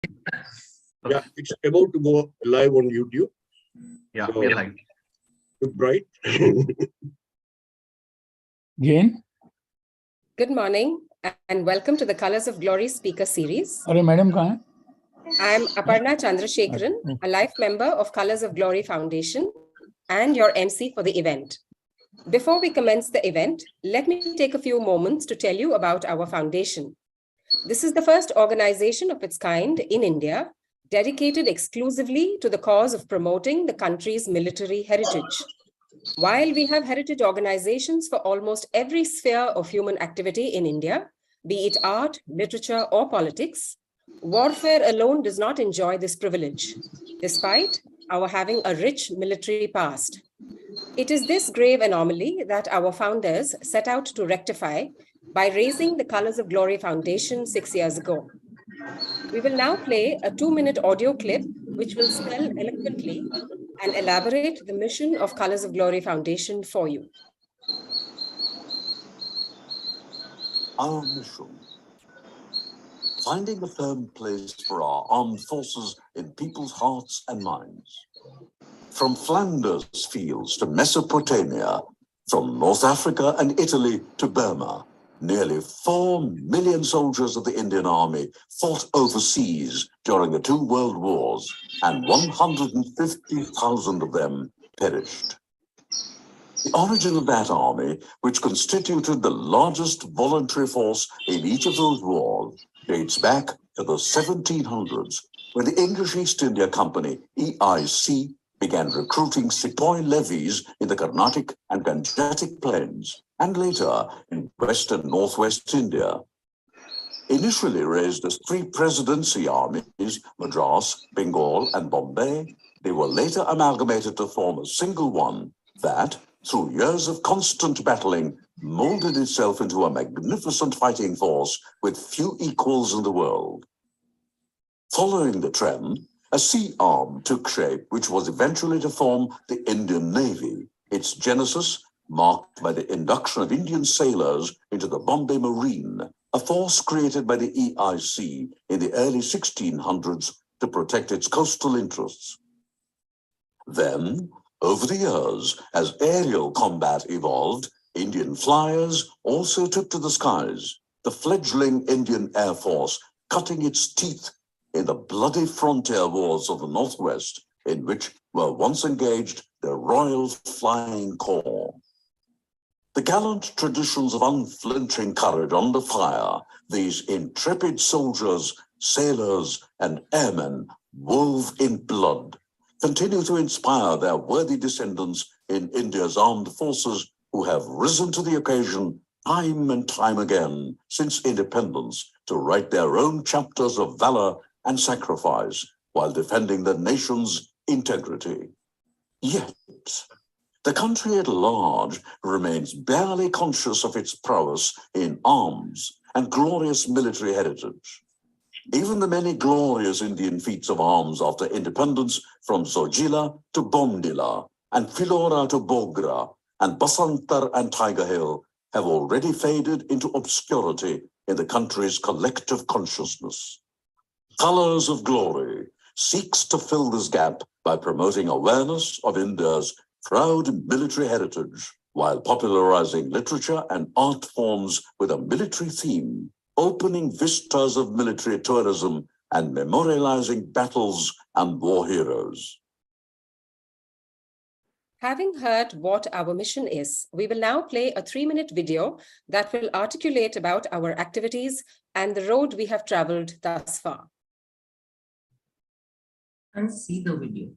Okay. Yeah, it's about to go live on YouTube. Yeah, So, we are live. Look bright. Jane? Good morning and welcome to the Colors of Glory speaker series. अरे madam कहाँ हैं? I am Aparna Chandrasekharan, a life member of Colors of Glory Foundation and your MC for the event. Before we commence the event, let me take a few moments to tell you about our foundation. This is the first organization of its kind in India, dedicated exclusively to the cause of promoting the country's military heritage. While we have heritage organizations for almost every sphere of human activity in India, be it art, literature, or politics, warfare alone does not enjoy this privilege, despite our having a rich military past. It is this grave anomaly that our founders set out to rectify by raising the Colors of Glory Foundation 6 years ago. We will now play a 2-minute audio clip which will spell eloquently and elaborate the mission of Colors of Glory Foundation for you. Our mission: finding a firm place for our armed forces in people's hearts and minds. From Flanders fields to Mesopotamia, from North Africa and Italy to Burma, nearly 4 million soldiers of the Indian Army fought overseas during the 2 world wars, and 150,000 of them perished. The origin of that army, which constituted the largest voluntary force in each of those wars, dates back to the 1700s, when the English East India Company, EIC, began recruiting sepoy levies in the Carnatic and Gangetic plains, and later in West and Northwest India. Initially raised as 3 presidency armies, Madras, Bengal, and Bombay, they were later amalgamated to form a single one that, through years of constant battling, molded itself into a magnificent fighting force with few equals in the world. Following the trend, a sea arm took shape, which was eventually to form the Indian Navy, its genesis marked by the induction of Indian sailors into the Bombay Marine, a force created by the EIC in the early 1600s to protect its coastal interests. Then, over the years, as aerial combat evolved, Indian flyers also took to the skies, the fledgling Indian Air Force cutting its teeth in the bloody frontier wars of the Northwest, in which were once engaged the Royal Flying Corps. The gallant traditions of unflinching courage under fire, these intrepid soldiers, sailors, and airmen wove in blood, continue to inspire their worthy descendants in India's armed forces who have risen to the occasion time and time again since independence to write their own chapters of valor and sacrifice while defending the nation's integrity. Yet, the country at large remains barely conscious of its prowess in arms and glorious military heritage. Even the many glorious Indian feats of arms after independence, from Zojila to Bomdila, and Philora to Bogra, and Basantar and Tiger Hill, have already faded into obscurity in the country's collective consciousness. Colors of Glory seeks to fill this gap by promoting awareness of India's proud military heritage while popularizing literature and art forms with a military theme, opening vistas of military tourism and memorializing battles and war heroes. Having heard what our mission is, we will now play a 3-minute video that will articulate about our activities and the road we have traveled thus far. And see the video.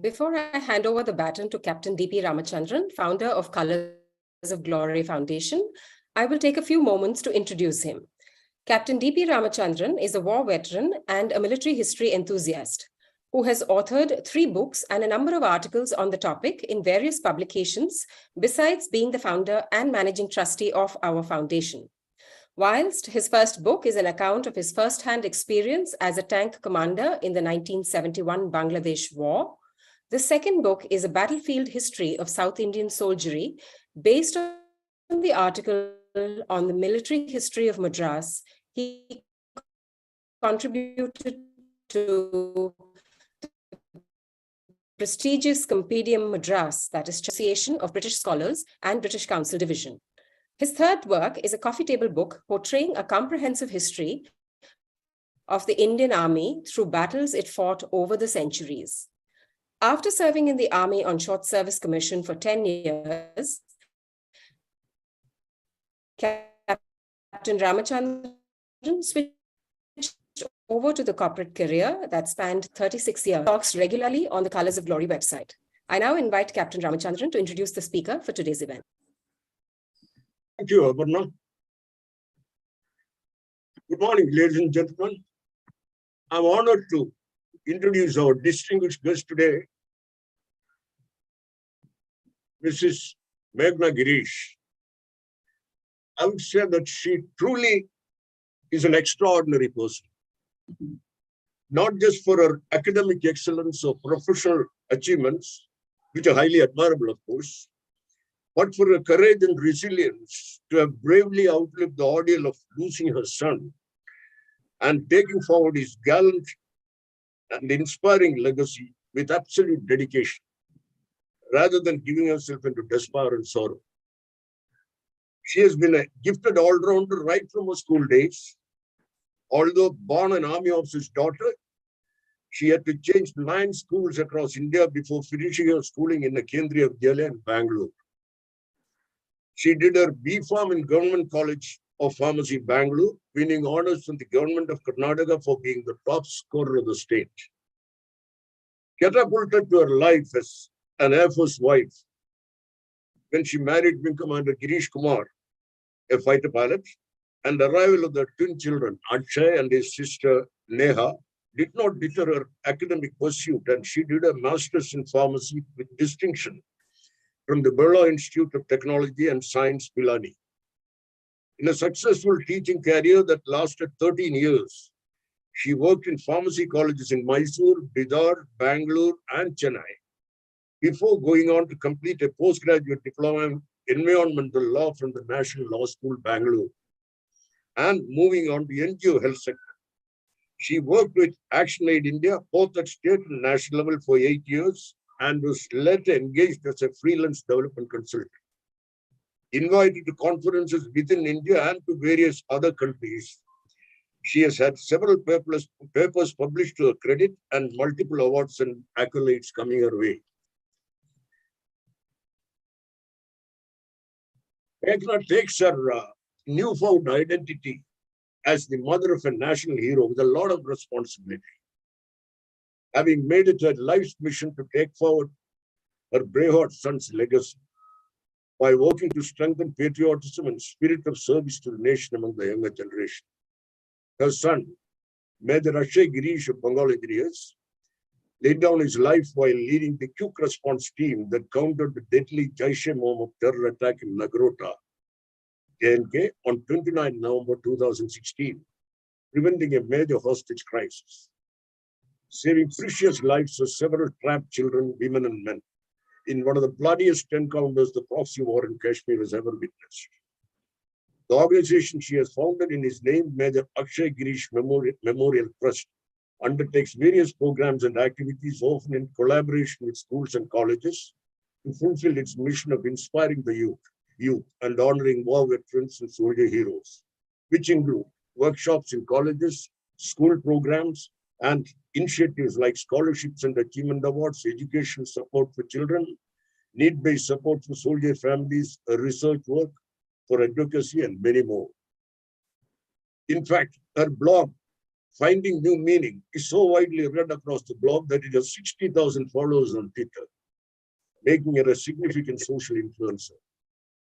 Before I hand over the baton to Captain D.P. Ramachandran, founder of Colors of Glory Foundation, I will take a few moments to introduce him. Captain D.P. Ramachandran is a war veteran and a military history enthusiast who has authored 3 books and a number of articles on the topic in various publications, besides being the founder and managing trustee of our foundation. Whilst his first book is an account of his first-hand experience as a tank commander in the 1971 Bangladesh War, the second book is a battlefield history of South Indian soldiery based on the article on the military history of Madras he contributed to the prestigious Compendium Madras, that is Association of British Scholars and British Council Division. His third work is a coffee table book portraying a comprehensive history of the Indian Army through battles it fought over the centuries. After serving in the Army on Short Service Commission for 10 years, Captain Ramachandran switched over to the corporate career that spanned 36 years. Talks regularly on the Colors of Glory website. I now invite Captain Ramachandran to introduce the speaker for today's event. Thank you, Aparna. Good morning, ladies and gentlemen. I'm honored to introduce our distinguished guest today, Mrs. Meghna Girish. I would say that she truly is an extraordinary person, not just for her academic excellence or professional achievements, which are highly admirable, of course, but for her courage and resilience to have bravely outlived the ordeal of losing her son and taking forward his gallant and inspiring legacy with absolute dedication, rather than giving herself into despair and sorrow. She has been a gifted all-rounder right from her school days. Although born an army officer's daughter, she had to change 9 schools across India before finishing her schooling in the Kendriya Vidyalaya in Bangalore. She did her B.Pharm in Government College of Pharmacy, Bangalore, winning honors from the Government of Karnataka for being the top scorer of the state. Catapulted to her life as an Air Force wife when she married Wing Commander Girish Kumar, a fighter pilot, and the arrival of their twin children, Akshay and his sister Neha, did not deter her academic pursuit, and she did a master's in pharmacy with distinction from the Birla Institute of Technology and Science, Pilani. In a successful teaching career that lasted 13 years, she worked in pharmacy colleges in Mysore, Bidar, Bangalore, and Chennai, before going on to complete a postgraduate diploma in environmental law from the National Law School, Bangalore, and moving on to NGO health sector. She worked with Action Aid India, both at state and national level, for 8 years, and was later engaged as a freelance development consultant. Invited to conferences within India and to various other countries, she has had several papers published to her credit and multiple awards and accolades coming her way. Meghna takes her newfound identity as the mother of a national hero with a lot of responsibility, having made it her life's mission to take forward her braveheart son's legacy by working to strengthen patriotism and spirit of service to the nation among the younger generation. Her son, Major Akshay Girish of Bengal engineers, laid down his life while leading the quick response team that countered the deadly Jaish-e-Mohammed terror attack in Nagrota, JNK, on 29 November 2016, preventing a major hostage crisis, saving precious lives of several trapped children, women, and men in one of the bloodiest encounters the proxy war in Kashmir has ever witnessed. The organization she has founded in his name, Major Akshay Girish Memorial Trust, undertakes various programs and activities, often in collaboration with schools and colleges, to fulfill its mission of inspiring the youth and honoring war veterans and soldier heroes, which include workshops in colleges, school programs, and initiatives like scholarships and achievement awards, education support for children, need-based support for soldier families, research work for advocacy, and many more. In fact, her blog, Finding New Meaning is so widely read across the globe that it has 60,000 followers on Twitter, making her a significant social influencer.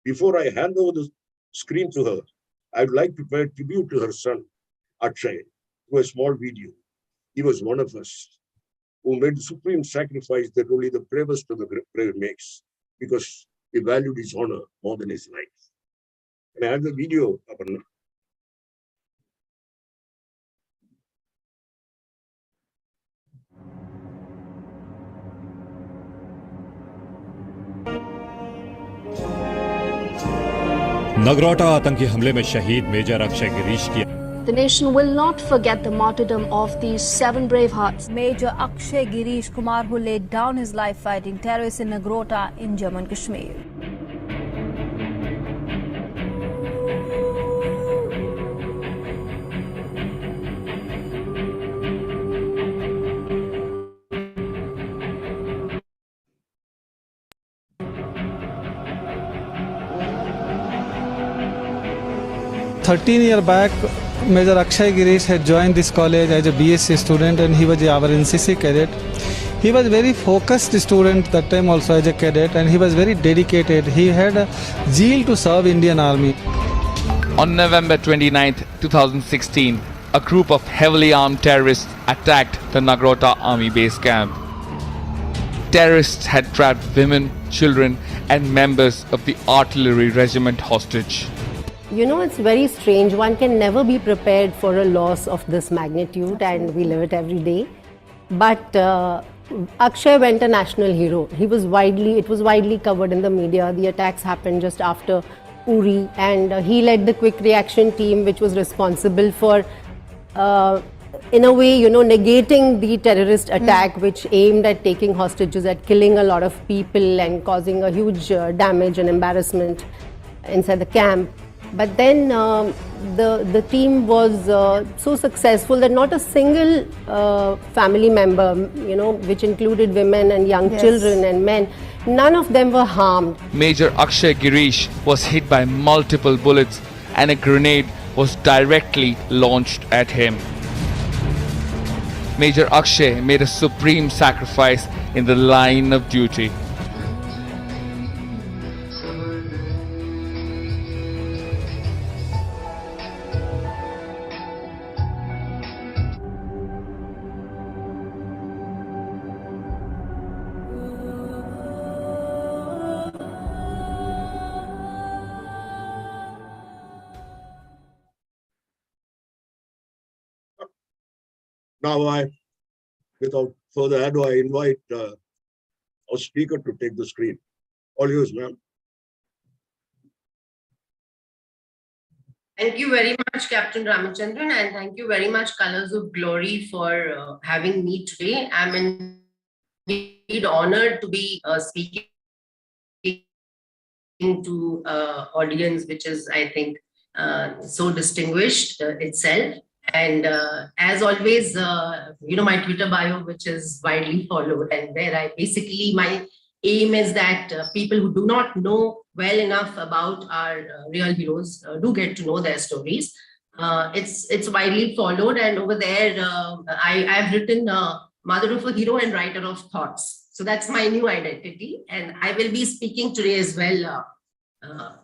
Before I hand over the screen to her, I'd like to pay a tribute to her son, Akshay, through a small video. He was one of us who made the supreme sacrifice that only the bravest of the brave makes, because he valued his honor more than his life. Can I have the video, Aparna? Nagrota आतंकी हमले में शहीद major Akshay Girish की The nation will not forget the martyrdom of these 7 brave hearts. Major Akshay Girish Kumar, who laid down his life fighting terrorists in Nagrota in Jammu and Kashmir. Years back, Major Akshay Girish had joined this college as a BSc student, and he was our NCC cadet. He was very focused student that time also as a cadet, and he was very dedicated. He had a zeal to serve Indian Army. On November 29, 2016, a group of heavily armed terrorists attacked the Nagrota army base camp. Terrorists had trapped women, children, and members of the artillery regiment hostage. You know, it's very strange. One can never be prepared for a loss of this magnitude, and we live it every day. But Akshay went a national hero. It was widely covered in the media. The attacks happened just after Uri, and he led the quick reaction team, which was responsible for, in a way, negating the terrorist attack, which aimed at taking hostages, at killing a lot of people and causing a huge damage and embarrassment inside the camp. But then the team was so successful that not a single family member, which included women and young children and men, none of them were harmed. Major Akshay Girish was hit by multiple bullets and a grenade was directly launched at him. Major Akshay made a supreme sacrifice in the line of duty. Now, without further ado, I invite our speaker to take the screen. All yours, ma'am. Thank you very much, Captain Ramachandran, and thank you very much, Colors of Glory, for having me today. I'm indeed honored to be speaking to audience, which is, I think, so distinguished itself. And as always, my Twitter bio, which is widely followed, and where I basically, my aim is that people who do not know well enough about our real heroes do get to know their stories. It's widely followed, and over there, I've written Mother of a Hero and Writer of Thoughts. So that's my new identity, and I will be speaking today as well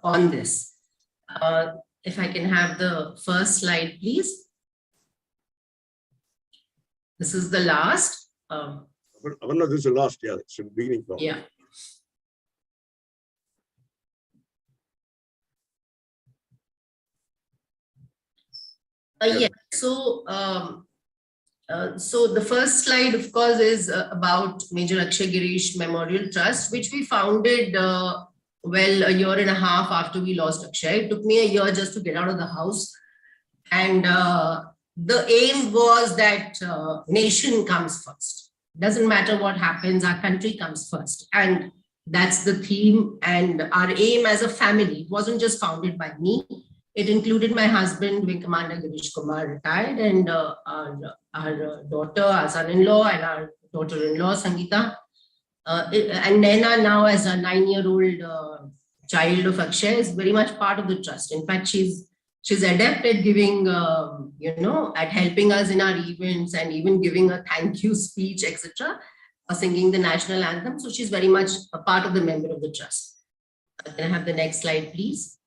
on this. If I can have the first slide, please. This is the last. This is the last, yeah, it's the beginning. Yeah. Yeah, so the first slide, of course, is about Major Akshay Girish Memorial Trust, which we founded, well, a year and a half after we lost Akshay. It took me a year just to get out of the house. And the aim was that nation comes first. Doesn't matter what happens, our country comes first. And that's the theme and our aim as a family. It wasn't just founded by me. It included my husband, Wing Commander Girish Kumar, retired, and our daughter, our son-in-law, and our daughter-in-law, Sangeeta. And Naina, now as a 9-year-old child of Akshay, is very much part of the trust. In fact, she's She's adept at giving, at helping us in our events and even giving a thank you speech, etc., or singing the national anthem. So she's very much a part of the member of the trust. Can I have the next slide, please?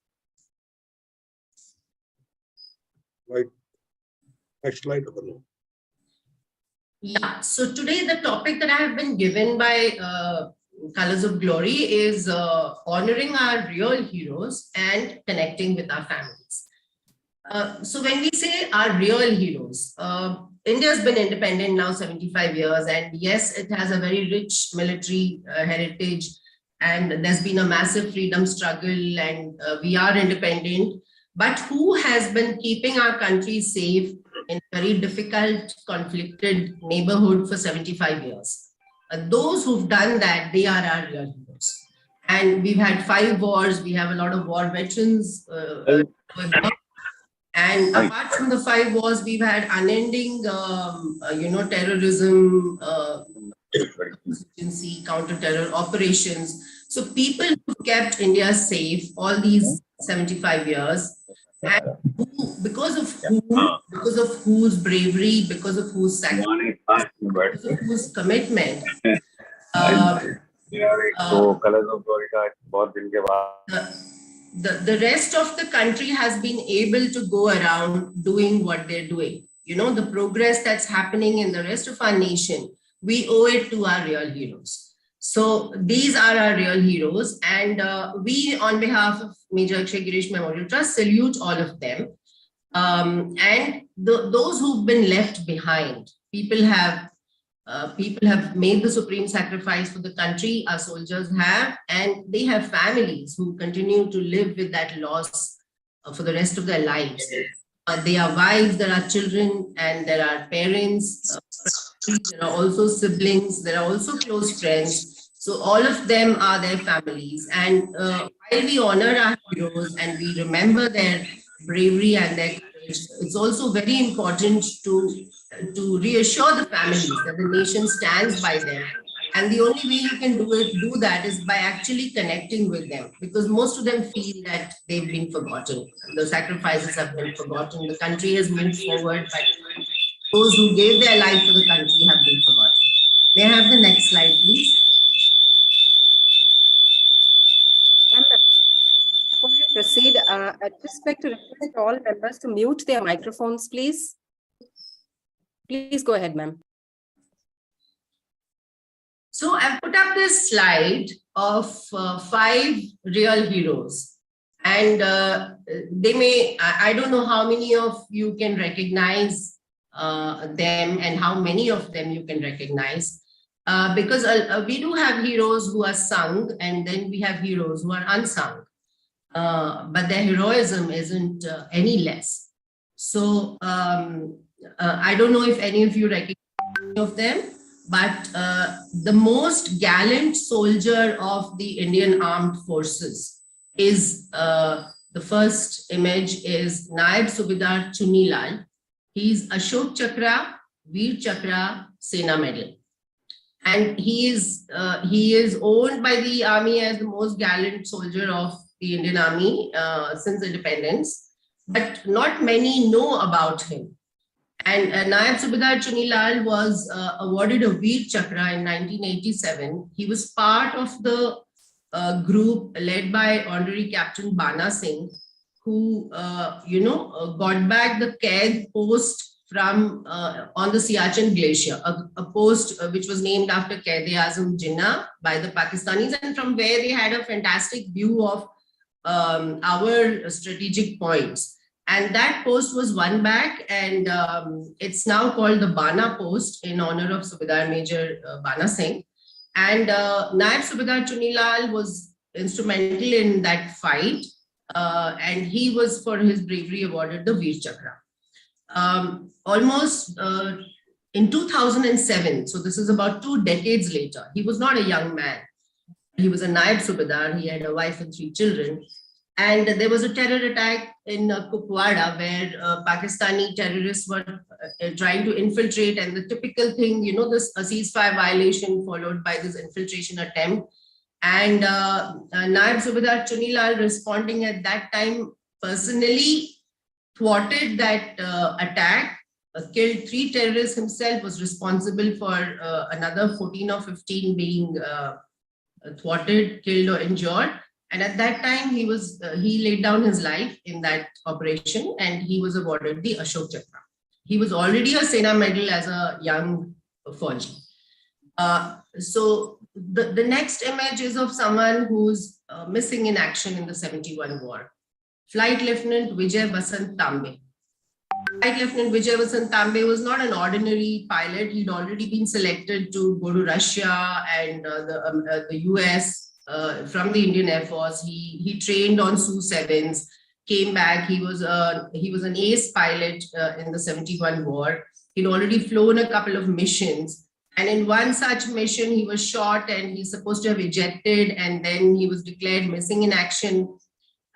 Right. Next slide. Abanu. Yeah, so today the topic that I have been given by Colors of Glory is honoring our real heroes and connecting with our families. So when we say our real heroes, India has been independent now 75 years, and yes, it has a very rich military heritage, and there's been a massive freedom struggle, and we are independent. But who has been keeping our country safe in a very difficult, conflicted neighborhood for 75 years? Those who've done that, they are our real heroes. And we've had 5 wars. We have a lot of war veterans. And apart from the 5 wars, we've had unending, terrorism, counter-terror operations. So people who kept India safe all these 75 years, and because of whose bravery, because of whose sacrifice, because of whose commitment, the rest of the country has been able to go around doing what they're doing. The progress that's happening in the rest of our nation, we owe it to our real heroes. So these are our real heroes, and we, on behalf of Major Akshay Girish Memorial Trust, salute all of them. And those who've been left behind, people have made the supreme sacrifice for the country. Our soldiers have, and they have families who continue to live with that loss for the rest of their lives. There are wives, there are children, and there are parents. There are also siblings. There are also close friends. So all of them are their families. And while we honor our heroes and we remember their bravery and their courage, it's also very important to reassure the families that the nation stands by them. And the only way you can do that is by actually connecting with them, because most of them feel that they've been forgotten. The sacrifices have been forgotten. The country has moved forward, but those who gave their life for the country have been forgotten. May I have the next slide, please? Before you proceed, I'd just like to request all members to mute their microphones, please. Please go ahead, ma'am. So I've put up this slide of 5 real heroes, and I don't know how many of you can recognize them and how many of them you can recognize, because we do have heroes who are sung, and then we have heroes who are unsung, but their heroism isn't any less. So I don't know if any of you recognize any of them, but the most gallant soldier of the Indian Armed Forces is, the first image is Naib Subedar Chunilal. He's Ashok Chakra, Veer Chakra, Sena Medal. And he is owned by the army as the most gallant soldier of the Indian Army since independence, but not many know about him. And Naib Subedar Chunilal was awarded a Veer Chakra in 1987. He was part of the group led by Honorary Captain Bana Singh, who, got back the COG post from on the Siachen Glacier, a post which was named after Quaid-e-Azam Jinnah by the Pakistanis, and from where they had a fantastic view of our strategic points. And that post was won back, and it's now called the Bana post in honor of Subedar Major Bana Singh. And Naib Subedar Chunilal was instrumental in that fight, and he was, for his bravery, awarded the Veer Chakra. Almost in 2007, so this is about 2 decades later, he was not a young man. He was a Naib Subedar, he had a wife and 3 children. And there was a terror attack in Kupwara where Pakistani terrorists were trying to infiltrate, and the typical thing, this a ceasefire violation followed by this infiltration attempt. And Naib Subedar Chunilal, responding at that time personally, thwarted that attack, killed 3 terrorists himself, was responsible for another 14 or 15 being thwarted, killed or injured. And at that time, he laid down his life in that operation, and he was awarded the Ashok Chakra. He was already a Sena Medal as a young Fauji. So the next image is of someone who's missing in action in the 71 war. Flight Lieutenant Vijay Vasant Tambe. Flight Lieutenant Vijay Vasant Tambe was not an ordinary pilot. He'd already been selected to go to Russia and the US from the Indian Air Force. He trained on Su-7s, came back. He was an ace pilot in the 71 war. He'd already flown a couple of missions. And in one such mission, he was shot and he's supposed to have ejected, and then he was declared missing in action.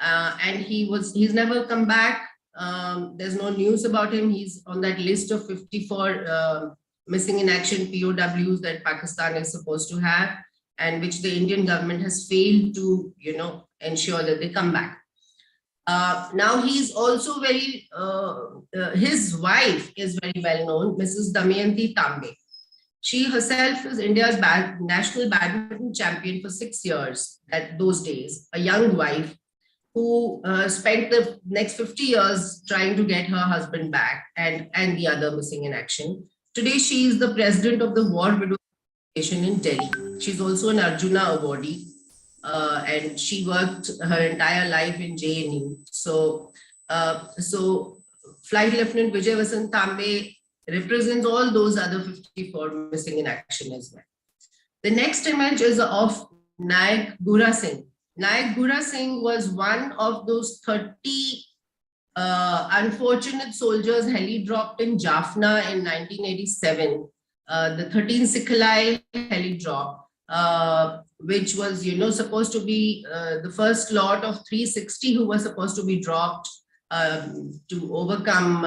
And he's never come back. There's no news about him. He's on that list of 54 missing in action POWs that Pakistan is supposed to have, and which the Indian government has failed to, ensure that they come back. Now he's also very, his wife is very well known, Mrs. Damayanti Tambe. She herself is India's national badminton champion for 6 years at those days, a young wife who spent the next 50 years trying to get her husband back and the other missing in action. Today, she is the president of the War Widow Foundation in Delhi. She's also an Arjuna awardee, and she worked her entire life in JNU. So Flight Lieutenant Vijay Vasant Tambe represents all those other 54 missing in action as well. The next image is of Nayak Gura Singh. Nayak Gura Singh was one of those 30 unfortunate soldiers heli-dropped in Jaffna in 1987. The 13 Sikhalai heli-drop, which was, supposed to be the first lot of 360 who were supposed to be dropped to overcome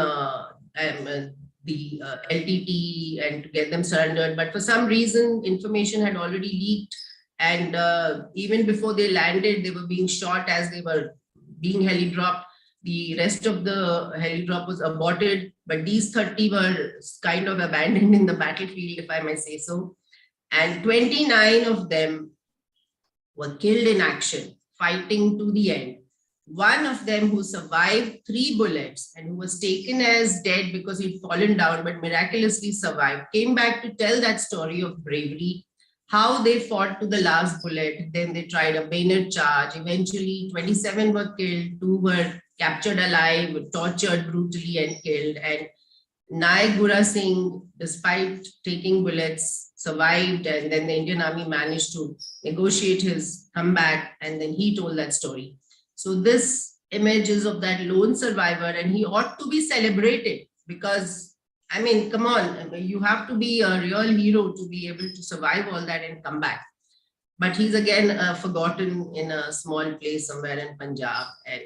the LTT and to get them surrendered. But for some reason, information had already leaked. And even before they landed, they were being shot as they were being heli-dropped. The rest of the heli-drop was aborted, but these 30 were kind of abandoned in the battlefield, if I may say so. And 29 of them were killed in action, fighting to the end. One of them who survived 3 bullets and who was taken as dead because he'd fallen down, but miraculously survived, came back to tell that story of bravery, how they fought to the last bullet. Then they tried a bayonet charge. Eventually, 27 were killed, 2 were captured alive, tortured brutally and killed. And Nayak Gura Singh, despite taking bullets, survived, and then the Indian Army managed to negotiate his comeback, and then he told that story. So this image is of that lone survivor, and he ought to be celebrated because, I mean, come on, you have to be a real hero to be able to survive all that and come back. But he's again forgotten in a small place somewhere in Punjab. And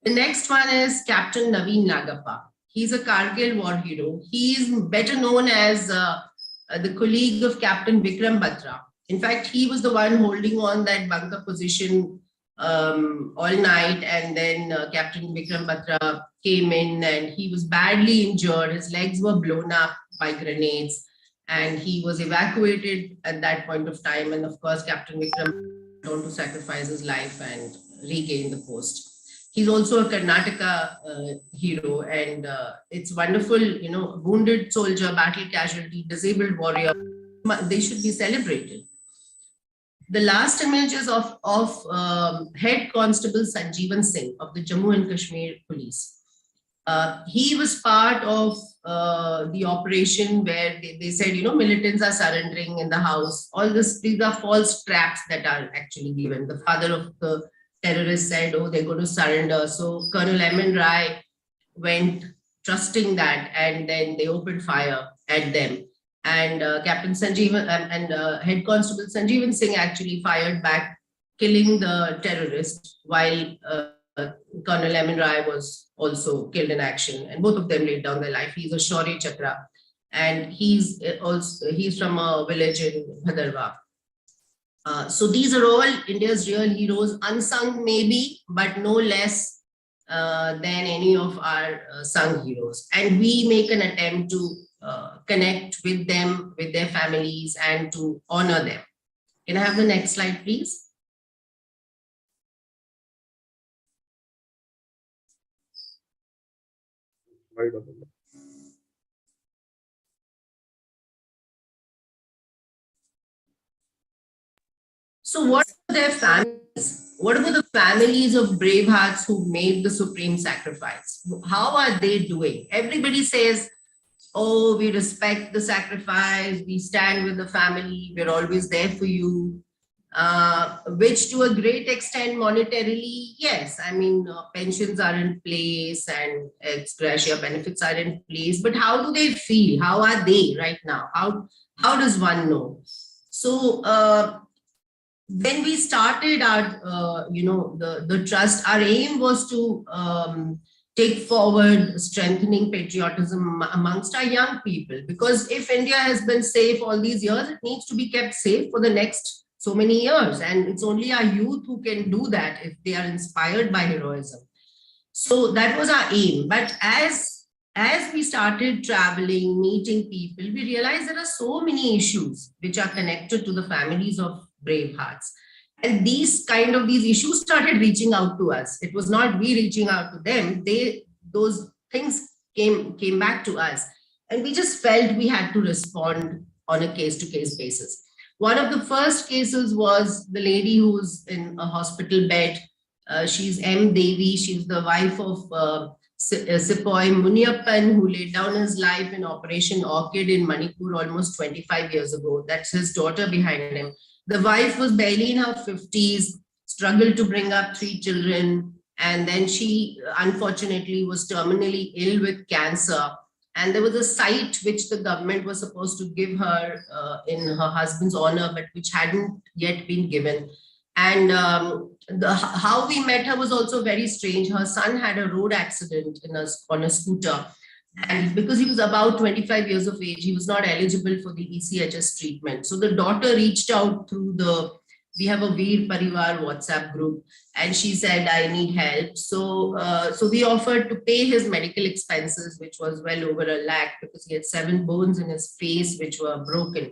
the next one is Captain Naveen Nagappa. He's a Kargil war hero. He's better known as the colleague of Captain Vikram Batra. In fact, he was the one holding on that bunker position all night, and then Captain Vikram Batra came in and he was badly injured. His legs were blown up by grenades and he was evacuated at that point of time. And of course, Captain Vikram went on to sacrifice his life and regain the post. He's also a Karnataka hero, and it's wonderful, wounded soldier, battle casualty, disabled warrior. They should be celebrated. The last image is of Head Constable Sanjeevan Singh of the Jammu and Kashmir Police. He was part of the operation where they said, militants are surrendering in the house. All this, these are false traps that are actually given. The father of the terrorists said, oh, they're going to surrender. So Colonel M.N. Rai went trusting that, and then they opened fire at them. And Captain Sanjeevan and Head Constable Sanjeevan Singh actually fired back, killing the terrorist, while Colonel M.N. Rai was also killed in action, and both of them laid down their life. He's a Shaurya Chakra, and he's from a village in Bhadarwah. So these are all India's real heroes, unsung maybe, but no less than any of our sung heroes. And we make an attempt to connect with them, with their families, and to honor them. Can I have the next slide, please? So what are their families? What about the families of brave hearts who made the supreme sacrifice? How are they doing? Everybody says, oh, we respect the sacrifice, we stand with the family, we're always there for you, which to a great extent monetarily, yes. I mean, pensions are in place and ex gratia benefits are in place, but how do they feel? How are they right now? How does one know? So when we started our, the trust, our aim was to take forward strengthening patriotism amongst our young people. Because if India has been safe all these years, it needs to be kept safe for the next so many years. And it's only our youth who can do that if they are inspired by heroism. So that was our aim. But as we started traveling, meeting people, we realized there are so many issues which are connected to the families of brave hearts. And these issues started reaching out to us. It was not we reaching out to them. Those things came back to us. And we just felt we had to respond on a case-to-case basis. One of the first cases was the lady who's in a hospital bed. She's M. Devi. She's the wife of Sepoy Muniappan, who laid down his life in Operation Orchid in Manipur almost 25 years ago. That's his daughter behind him. The wife was barely in her 50s, struggled to bring up 3 children, and then she unfortunately was terminally ill with cancer. And there was a site which the government was supposed to give her in her husband's honor, but which hadn't yet been given. And how we met her was also very strange. Her son had a road accident on a scooter. And because he was about 25 years of age, he was not eligible for the ECHS treatment. So the daughter reached out through we have a Veer Parivar WhatsApp group, and she said, I need help. So we offered to pay his medical expenses, which was well over 1 lakh, because he had 7 bones in his face, which were broken.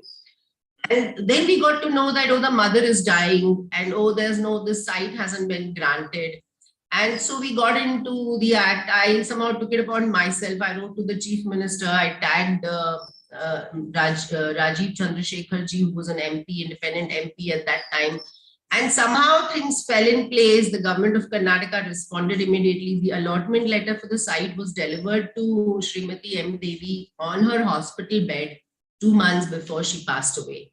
And then we got to know that, oh, the mother is dying, and oh, this site hasn't been granted. And so we got into the act. I somehow took it upon myself. I wrote to the chief minister. I tagged Rajiv Chandrasekhar ji, who was an MP, independent MP at that time. And somehow things fell in place. The government of Karnataka responded immediately. The allotment letter for the site was delivered to Srimati M. Devi on her hospital bed 2 months before she passed away.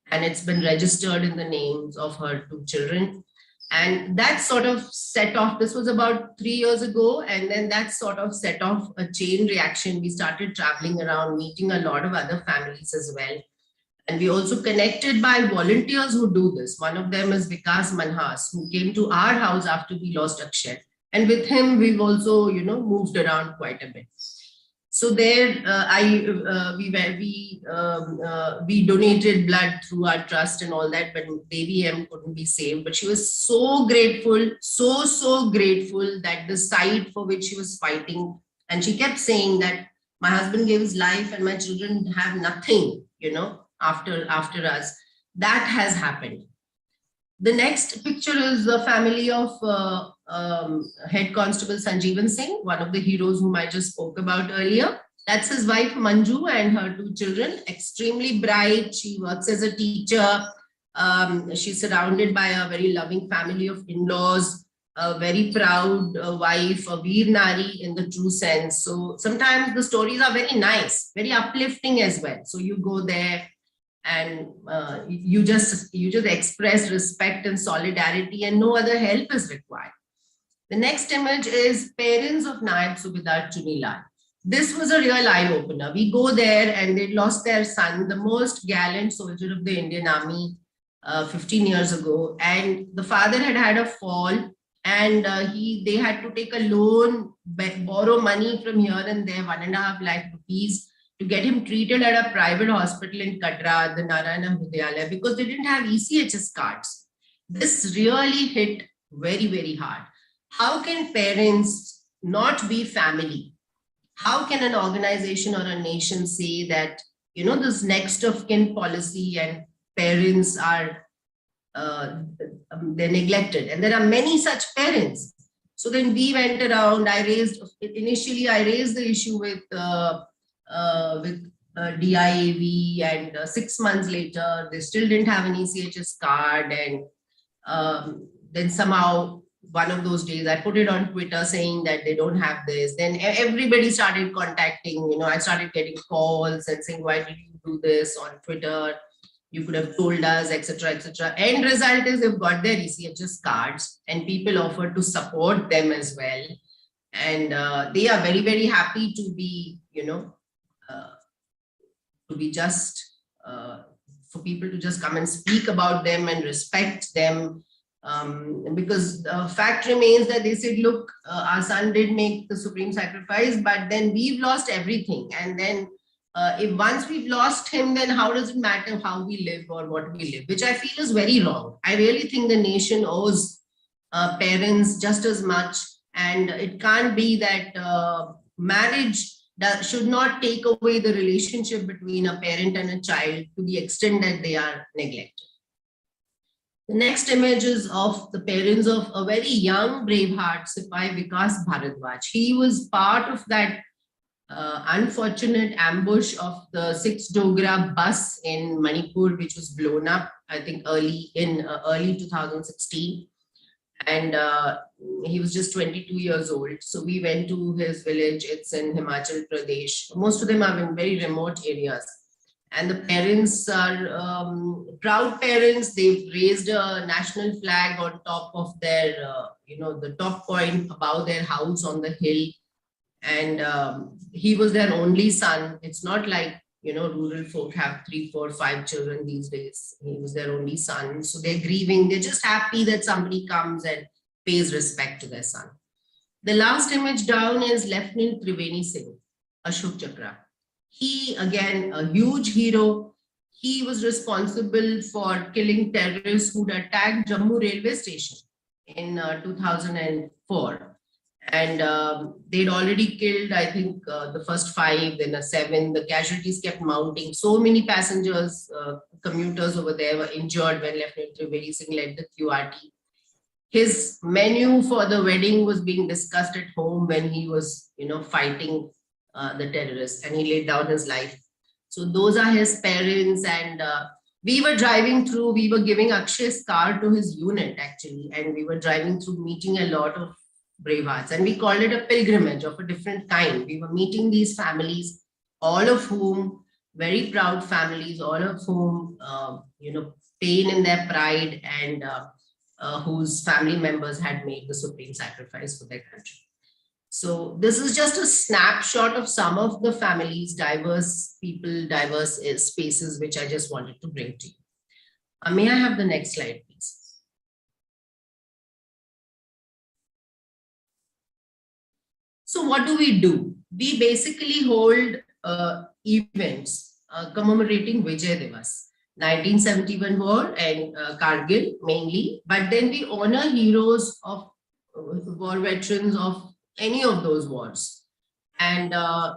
And it's been registered in the names of her 2 children. And that sort of set off, this was about 3 years ago, and then that sort of set off a chain reaction. We started traveling around, meeting a lot of other families as well. And we also connected by volunteers who do this. One of them is Vikas Manhas, who came to our house after we lost Akshay. And with him, we've also, moved around quite a bit. So there, we donated blood through our trust and all that, but Devi M couldn't be saved. But she was so grateful, so grateful that the site for which she was fighting, and she kept saying that my husband gave his life and my children have nothing, after us. That has happened. The next picture is the family of Head Constable Sanjeevan Singh, one of the heroes whom I just spoke about earlier. That's his wife Manju and her 2 children, extremely bright. She works as a teacher. She's surrounded by a very loving family of in-laws, a very proud wife, a Veer Nari in the true sense. So sometimes the stories are very nice, very uplifting as well. So you go there and you just express respect and solidarity, and no other help is required. The next image is parents of Naib Subedar Chunilal. This was a real eye-opener. We go there and they lost their son, the most gallant soldier of the Indian Army 15 years ago. And the father had a fall, and they had to take a loan, borrow money from here and there, 1.5 lakh rupees, to get him treated at a private hospital in Katra, the Narayana Hridayalaya, because they didn't have ECHS cards. This really hit very, very hard. how can parents not be family? How can an organization or a nation say that, this next of kin policy and parents are, they're neglected? And there are many such parents. So then we went around, initially I raised the issue with DIAV, and 6 months later, they still didn't have an ECHS card. And then somehow one of those days I put it on Twitter saying that they don't have this. Then everybody started contacting, I started getting calls and saying, why did you do this on Twitter? You could have told us, etc., etc. End result is they've got their ECHS cards and people offered to support them as well. And they are very, very happy to be, for people to just come and speak about them and respect them. Because the fact remains that they said, look, our son did make the supreme sacrifice, but then we've lost everything. And then if once we've lost him, then how does it matter how we live or what we live, which I feel is very wrong. I really think the nation owes parents just as much. And it can't be that marriage should not take away the relationship between a parent and a child to the extent that they are neglected. The next image is of the parents of a very young braveheart, Sipai Vikas Bharadwaj. He was part of that unfortunate ambush of the 6 Dogra bus in Manipur, which was blown up, I think, early 2016. And he was just 22 years old. So we went to his village. It's in Himachal Pradesh. Most of them are in very remote areas. And the parents are proud parents. They've raised a national flag on top of their, the top point above their house on the hill. And he was their only son. It's not like, rural folk have 3, 4, 5 children these days. He was their only son. So they're grieving. They're just happy that somebody comes and pays respect to their son. The last image down is Lieutenant Triveni Singh, Ashok Chakra. He, again, a huge hero. He was responsible for killing terrorists who'd attacked Jammu railway station in 2004. And they'd already killed, I think, the first 5, then a 7. The casualties kept mounting. So many passengers, commuters over there were injured when Lieutenant Triveni Singh led the QRT. His menu for the wedding was being discussed at home when he was, fighting the terrorists, and he laid down his life. So those are his parents. And we were driving through, we were giving Akshay's car to his unit, actually. And we were driving through, meeting a lot of bravehearts, and we called it a pilgrimage of a different kind. We were meeting these families, all of whom very proud families, all of whom pain in their pride, and whose family members had made the supreme sacrifice for their country. So this is just a snapshot of some of the families, diverse people, diverse spaces, which I just wanted to bring to you. May I have the next slide, please? So what do? We basically hold events commemorating Vijay Diwas, 1971 war and Kargil mainly, but then we honor heroes of war veterans of any of those wars. And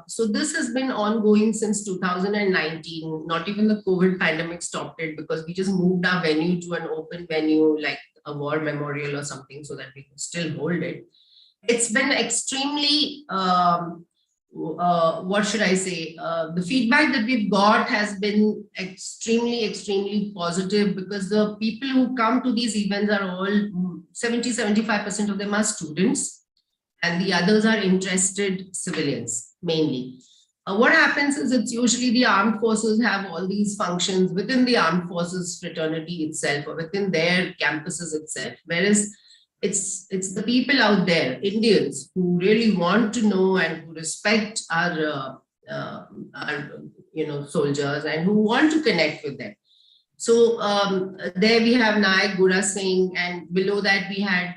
so this has been ongoing since 2019. Not even the COVID pandemic stopped it, because we just moved our venue to an open venue like a war memorial or something so that we could still hold it. It's been extremely, what should I say? The feedback that we've got has been extremely, extremely positive, because the people who come to these events are all 70-75% of them are students, and the others are interested civilians mainly. What happens is it's usually the armed forces have all these functions within the armed forces fraternity itself or within their campuses itself, whereas it's the people out there, Indians, who really want to know and who respect our soldiers and who want to connect with them. So there we have Nayak Gura Singh, and below that we had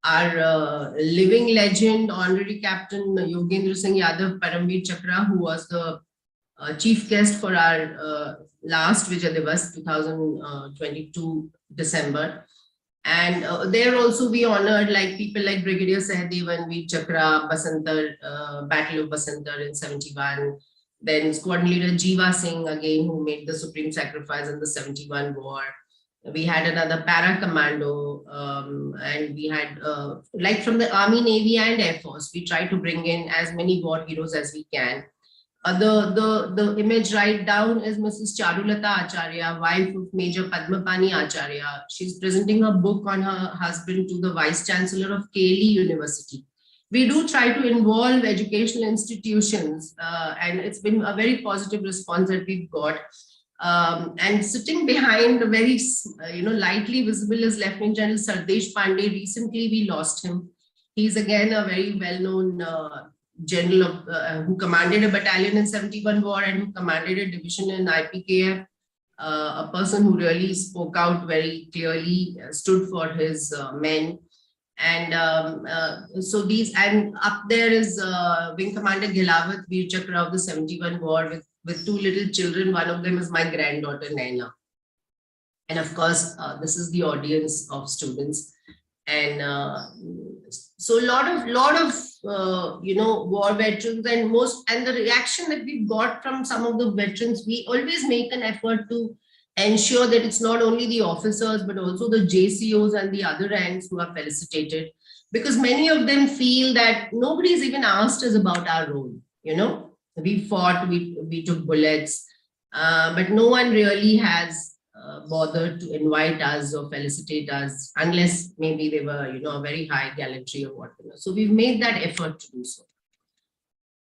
our living legend, honorary captain Yogendra Singh Yadav Paramveer Chakra, who was the chief guest for our last Vijay Diwas 2022 December. And there also we honored like people like Brigadier Sahadevan, Veer Chakra, Basantar, Battle of Basantar in 71. Then squadron leader Jiva Singh, again, who made the supreme sacrifice in the 71 war. We had another para commando, and we had like from the Army, Navy and Air Force, we try to bring in as many war heroes as we can. The image right down is Mrs. Charulata Acharya, wife of Major Padmapani Acharya. She's presenting her book on her husband to the Vice Chancellor of Keli University. We do try to involve educational institutions, and it's been a very positive response that we've got. And sitting behind a very, lightly visible is Lieutenant General Sardesh Pandey. Recently, we lost him. He's again a very well-known general of, who commanded a battalion in 71 war and who commanded a division in IPKF. A person who really spoke out very clearly, stood for his men. And so these, and up there is Wing Commander Gilawat Veer Chakra of the 71 war with two little children. One of them is my granddaughter Naina. And of course, this is the audience of students. And so a lot of war veterans, and the reaction that we've got from some of the veterans, we always make an effort to ensure that it's not only the officers, but also the JCOs and the other ranks who are felicitated, because many of them feel that nobody's even asked us about our role. We fought, we took bullets, but no one really has bothered to invite us or felicitate us, unless maybe they were, a very high gallantry or whatever. So we've made that effort to do so.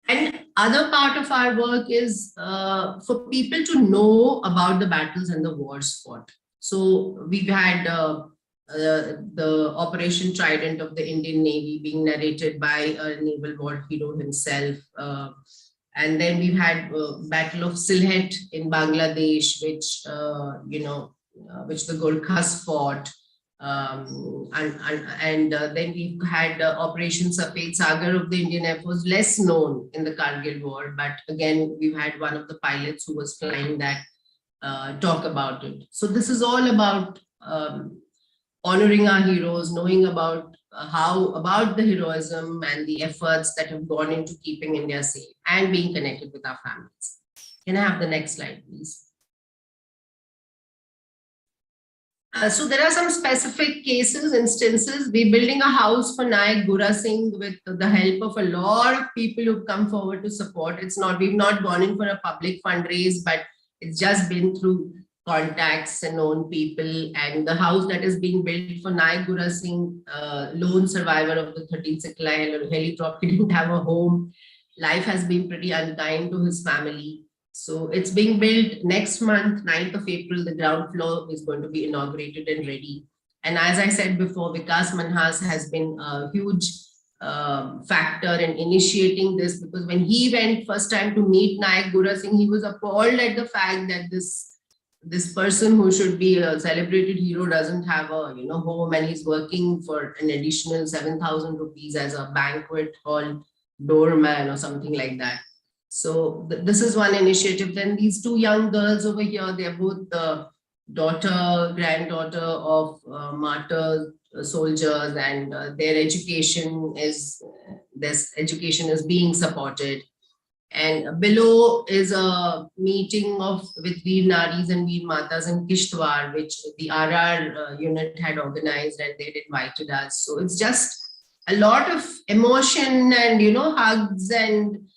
And other part of our work is for people to know about the battles and the wars fought. So we've had the Operation Trident of the Indian Navy being narrated by a naval war hero himself. And then we've had Battle of Sylhet in Bangladesh, which which the Gurkhas fought, and then we've had Operation Safed Sagar of the Indian Air Force, less known in the Kargil War, but again we've had one of the pilots who was flying that talk about it. So this is all about honoring our heroes, knowing about about the heroism and the efforts that have gone into keeping India safe and being connected with our families. Can I have the next slide, please? So there are some specific cases, instances. We're building a house for Nayak Gura Singh with the help of a lot of people who've come forward to support. We've not gone in for a public fundraise, but it's just been through contacts and known people. And the house that is being built for Nayak Gura Singh, lone survivor of the 13th Sikla helicopter, he didn't have a home. Life has been pretty unkind to his family. So it's being built next month, 9th of April. The ground floor is going to be inaugurated and ready. And as I said before, Vikas Manhas has been a huge factor in initiating this, because when he went first time to meet Nayak Gura Singh, he was appalled at the fact that this person who should be a celebrated hero doesn't have a home, and he's working for an additional 7,000 rupees as a banquet hall doorman or something like that. So this is one initiative. Then these two young girls over here, they're both the granddaughter of martyr soldiers, and their education is being supported. And below is a meeting with Veer Naris and Veer Matas in Kishtwar, which the RR unit had organized, and they'd invited us. So it's just a lot of emotion and, hugs and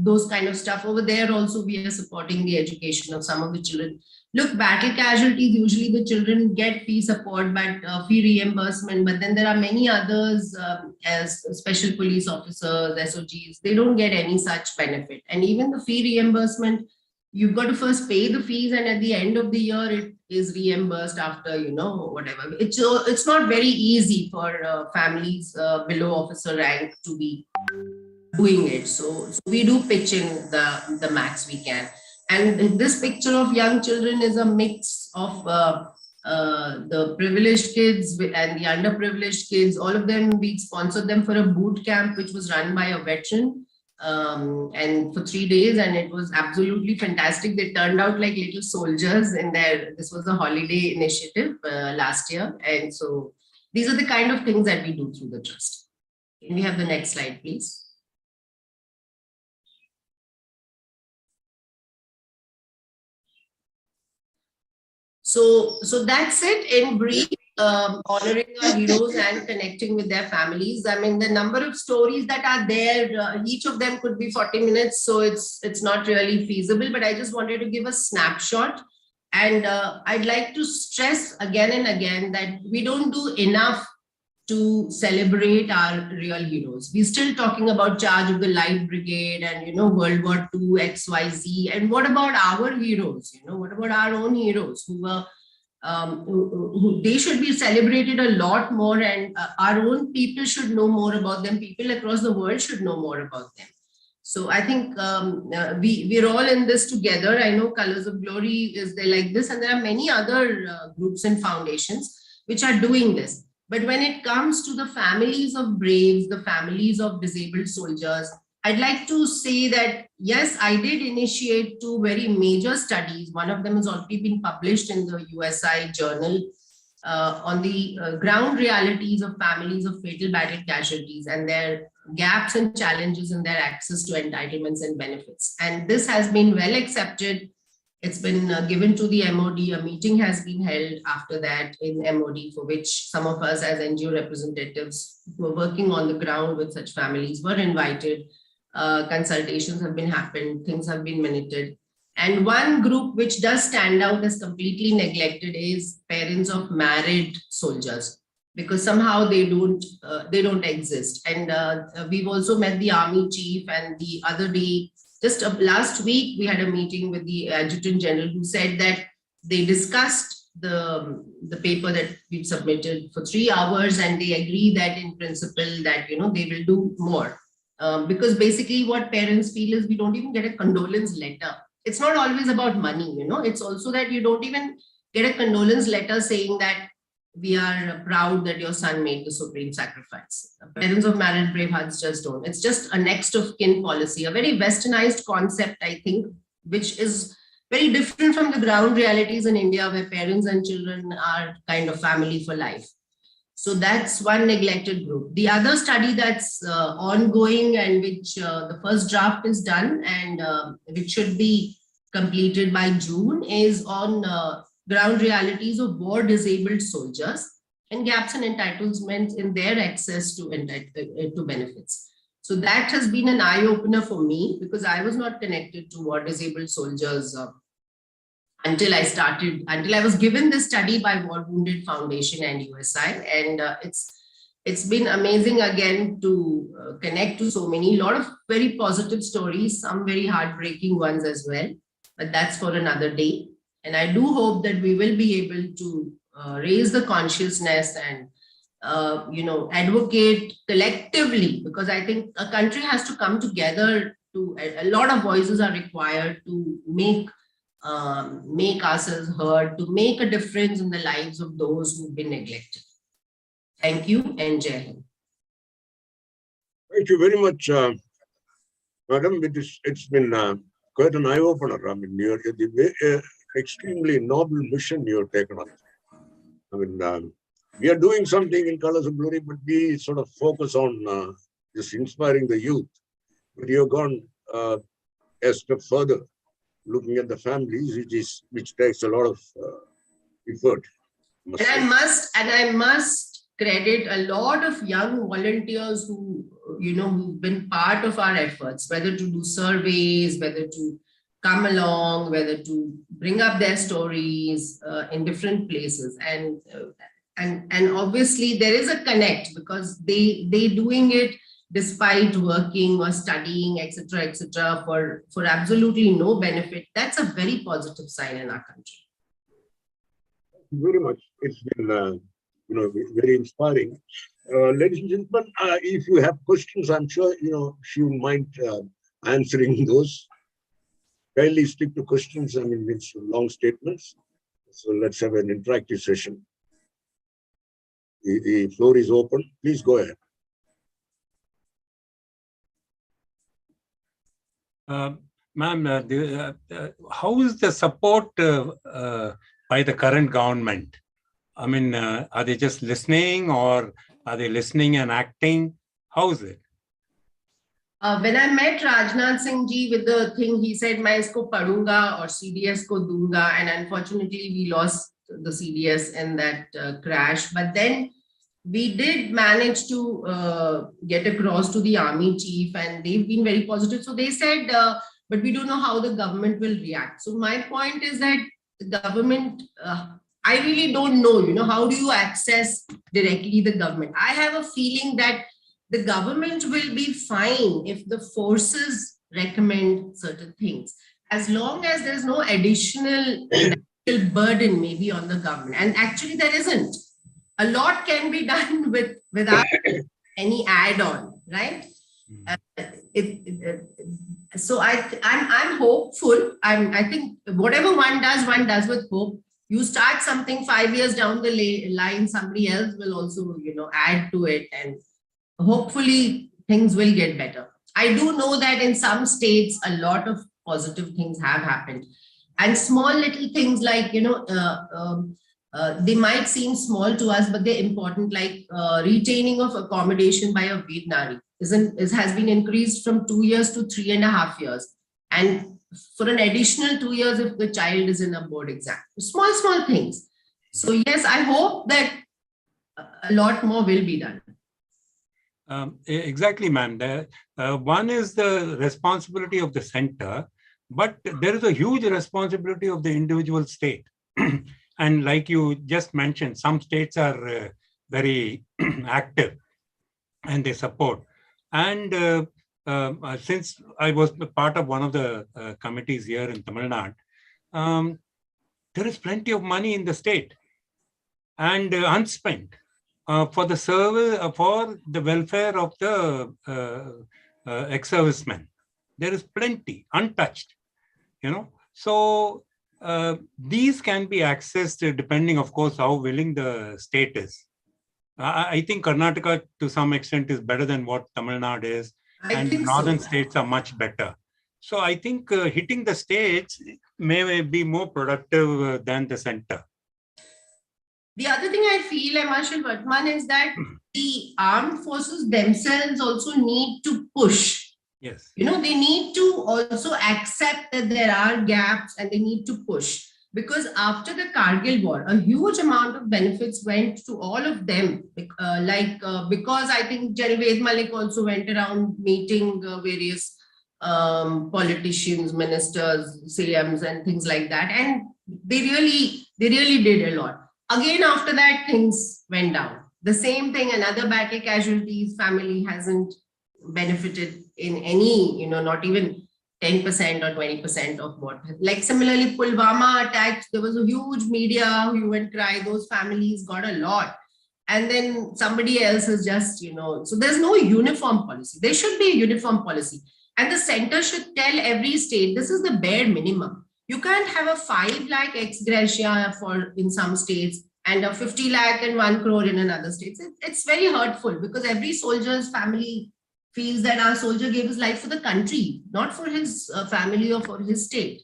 those kind of stuff. Over there also, we are supporting the education of some of the children. Look, battle casualties, usually the children get fee support, but fee reimbursement. But then there are many others, as special police officers, SOGs, they don't get any such benefit. And even the fee reimbursement, you've got to first pay the fees, and at the end of the year, it is reimbursed after, whatever. It's not very easy for families below officer rank to be doing it. So we do pitch in the max we can. And this picture of young children is a mix of the privileged kids and the underprivileged kids. All of them, we sponsored them for a boot camp, which was run by a veteran and for 3 days, and it was absolutely fantastic. They turned out like little soldiers in there. This was a holiday initiative last year, and so these are the kind of things that we do through the trust. Can we have the next slide, please? So that's it in brief. Honoring our heroes and connecting with their families. I mean, the number of stories that are there, each of them could be 40 minutes, so it's not really feasible, but I just wanted to give a snapshot. And I'd like to stress again and again that we don't do enough to celebrate our real heroes. We're still talking about Charge of the Light Brigade and, World War II, XYZ. And what about our heroes? What about our own heroes who were they should be celebrated a lot more, and our own people should know more about them. People across the world should know more about them. So I think we're all in this together. I know Colors of Glory is there like this, and there are many other groups and foundations which are doing this. But when it comes to the families of braves, the families of disabled soldiers, I'd like to say that, yes, I did initiate 2 very major studies. One of them has already been published in the USI journal on the ground realities of families of fatal battle casualties and their gaps and challenges in their access to entitlements and benefits. And this has been well accepted. It's been given to the MOD. A meeting has been held after that in MOD, for which some of us as NGO representatives who are working on the ground with such families were invited. Consultations have been happened, things have been minuted. And one group which does stand out as completely neglected is parents of married soldiers, because somehow they don't exist. And we've also met the army chief, and the other day, just last week, we had a meeting with the Adjutant General, who said that they discussed the paper that we've submitted for 3 hours, and they agree that in principle that, they will do more. Because basically what parents feel is we don't even get a condolence letter. It's not always about money, it's also that you don't even get a condolence letter saying that we are proud that your son made the supreme sacrifice. Parents of married bravehearts just don't. It's just a next of kin policy, a very westernized concept, I think, which is very different from the ground realities in India, where parents and children are kind of family for life. So that's one neglected group. The other study that's ongoing, and which the first draft is done and which should be completed by June, is on ground realities of war disabled soldiers and gaps and entitlements in their access to benefits. So that has been an eye opener for me, because I was not connected to war disabled soldiers until I was given this study by War Wounded Foundation and USI. And it's been amazing again to connect to so many, lot of very positive stories, some very heartbreaking ones as well, but that's for another day. And I do hope that we will be able to raise the consciousness and advocate collectively, because I think a country has to come together to, a lot of voices are required to make ourselves heard, to make a difference in the lives of those who've been neglected. Thank you, and Jai Hind. Thank you very much, Madam. It's been quite an eye-opener. I mean, you're the extremely noble mission you've taken on. I mean, we are doing something in Colors of Glory, but we sort of focus on just inspiring the youth. But you've gone a step further, looking at the families, which takes a lot of effort. And I must credit a lot of young volunteers who, who've been part of our efforts, whether to do surveys, whether to come along, whether to bring up their stories in different places. And obviously there is a connect, because they doing it despite working or studying, etc., for absolutely no benefit. That's a very positive sign in our country. Thank you very much. It's been very inspiring. Ladies and gentlemen, if you have questions, I'm sure she wouldn't mind answering those. Kindly stick to questions. I mean, it's long statements. So let's have an interactive session. The floor is open. Please go ahead. Ma'am, how is the support by the current government? I mean, are they just listening, or are they listening and acting? How is it? When I met Rajnath Singh ji with the thing, he said, "Main isko padunga or CDS ko dunga," and unfortunately, we lost the CDS in that crash. But then we did manage to get across to the army chief, and they've been very positive. So they said, but we don't know how the government will react. So my point is that the government, I really don't know, how do you access directly the government? I have a feeling that the government will be fine if the forces recommend certain things, as long as there's no additional burden maybe on the government. And actually there isn't. A lot can be done without any add-on, right? So I'm hopeful. I think whatever one does with hope. You start something 5 years down the line, somebody else will also, add to it, and hopefully things will get better. I do know that in some states, a lot of positive things have happened, and small little things like, they might seem small to us, but they're important, like retaining of accommodation by a Vednari has been increased from 2 years to 3.5 years. And for an additional 2 years, if the child is in a board exam, small things. So yes, I hope that a lot more will be done. Exactly, ma'am. One is the responsibility of the center, but there is a huge responsibility of the individual state. And like you just mentioned, some states are very active and they support. And since I was part of one of the committees here in Tamil Nadu, there is plenty of money in the state and unspent for the service, for the welfare of the ex-servicemen. There is plenty untouched, So these can be accessed depending, of course, how willing the state is. I think Karnataka to some extent is better than what Tamil Nadu is, and northern states are much better. So I think hitting the states may be more productive than the center. The other thing I feel, Marshal Vartman, is that the armed forces themselves also need to push. Yes. They need to also accept that there are gaps, and they need to push. Because after the Kargil war, a huge amount of benefits went to all of them. Because I think General Ved Malik also went around meeting various politicians, ministers, CMs, and things like that. And they really did a lot. Again, after that, things went down. The same thing, another battle casualties family hasn't benefited in any, not even 10% or 20% of what. Like similarly, Pulwama attacks, there was a huge media hue and cry. Those families got a lot. And then somebody else is just, so there's no uniform policy. There should be a uniform policy. And the center should tell every state, this is the bare minimum. You can't have a 5 lakh ex gratia in some states and a 50 lakh and 1 crore in another state. It's very hurtful, because every soldier's family feels that our soldier gave his life for the country, not for his family or for his state.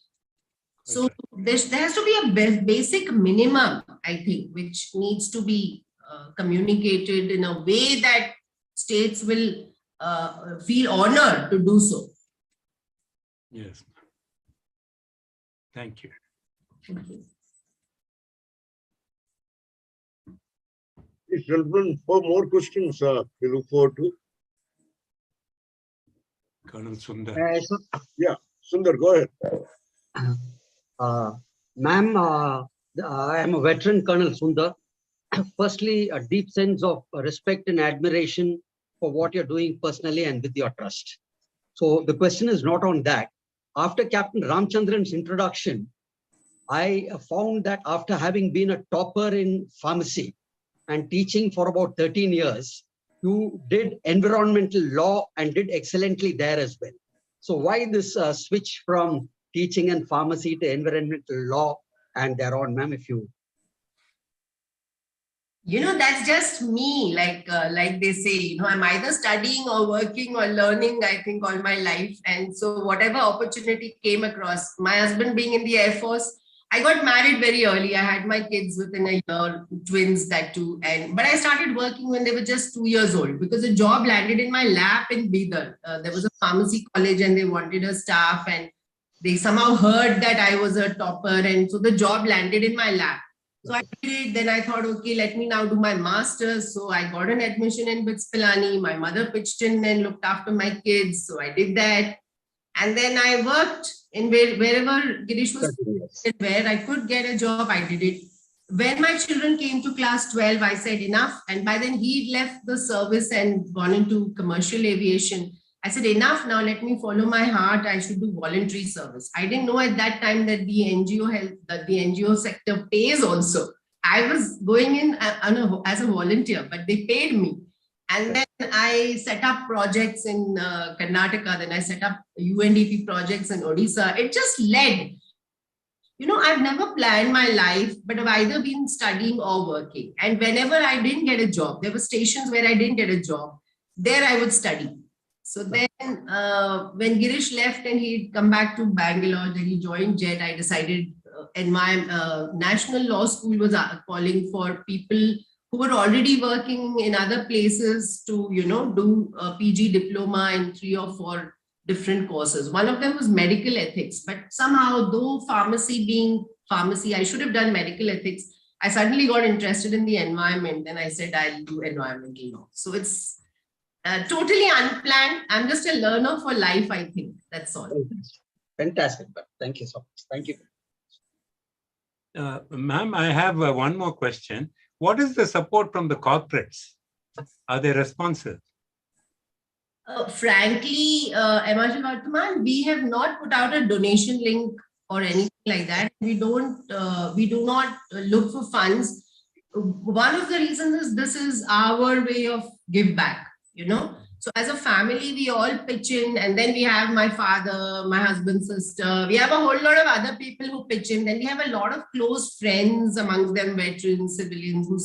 So there has to be a basic minimum, I think, which needs to be communicated in a way that states will feel honored to do so. Yes. Thank you. Thank you. Gentlemen, for more questions, we look forward to. Colonel Sundar. Yeah, Sundar, go ahead. Ma'am, I am a veteran Colonel Sundar. Firstly, a deep sense of respect and admiration for what you're doing personally and with your trust. So the question is not on that. After Captain Ramchandran's introduction, I found that after having been a topper in pharmacy and teaching for about 13 years, you did environmental law and did excellently there as well. So why this switch from teaching and pharmacy to environmental law and thereon, ma'am, if you... That's just me. Like they say, I'm either studying or working or learning, I think, all my life. And so whatever opportunity came across, my husband being in the Air Force, I got married very early. I had my kids within a year, twins, that too. But I started working when they were just 2 years old because a job landed in my lap in Bidar. There was a pharmacy college and they wanted a staff, and they somehow heard that I was a topper. And so the job landed in my lap. So I did it. Then I thought, okay, let me now do my master's. So I got an admission in BITS Pilani. My mother pitched in and looked after my kids. So I did that. And then I worked in wherever Girish was, where I could get a job, I did it. When my children came to class 12, I said enough. And by then he'd left the service and gone into commercial aviation. I said, enough now, let me follow my heart. I should do voluntary service. I didn't know at that time that the NGO sector pays also. I was going in as a volunteer, but they paid me. And then I set up projects in Karnataka. Then I set up UNDP projects in Odisha. It just led. I've never planned my life, but I've either been studying or working. And whenever I didn't get a job, there were stations where I didn't get a job. There I would study. So then when Girish left and he'd come back to Bangalore, then he joined JET, I decided National Law School was calling for people who were already working in other places to, do a PG diploma in 3 or 4 different courses. One of them was medical ethics, but somehow, though pharmacy being pharmacy, I should have done medical ethics. I suddenly got interested in the environment and I said, I'll do environmental law. So it's totally unplanned. I'm just a learner for life, I think. That's all. Fantastic. Thank you so much. Thank you. Ma'am, I have one more question. What is the support from the corporates? Are they responsive? Frankly, Emma Vartaman, we have not put out a donation link or anything like that. We do not look for funds. One of the reasons is this is our way of give back, So as a family, we all pitch in, and then we have my father, my husband's sister. We have a whole lot of other people who pitch in. Then we have a lot of close friends, amongst them veterans, civilians, who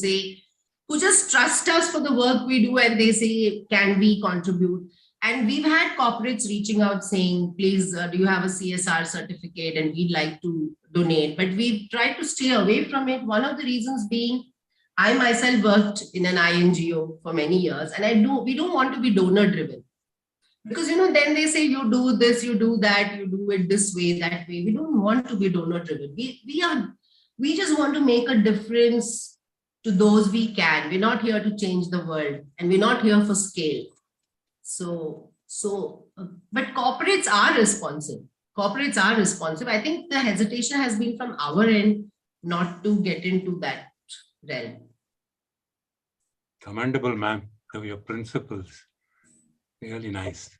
just trust us for the work we do, and they say, can we contribute? And we've had corporates reaching out saying, please, do you have a CSR certificate? And we'd like to donate. But we've tried to stay away from it. One of the reasons being, I myself worked in an INGO for many years, and we don't want to be donor driven. Because, then they say, you do this, you do that, you do it this way, that way. We don't want to be donor driven. We just want to make a difference to those we can. We're not here to change the world, and we're not here for scale. But corporates are responsive. I think the hesitation has been from our end not to get into that realm. Commendable, ma'am. Your principles. Really nice.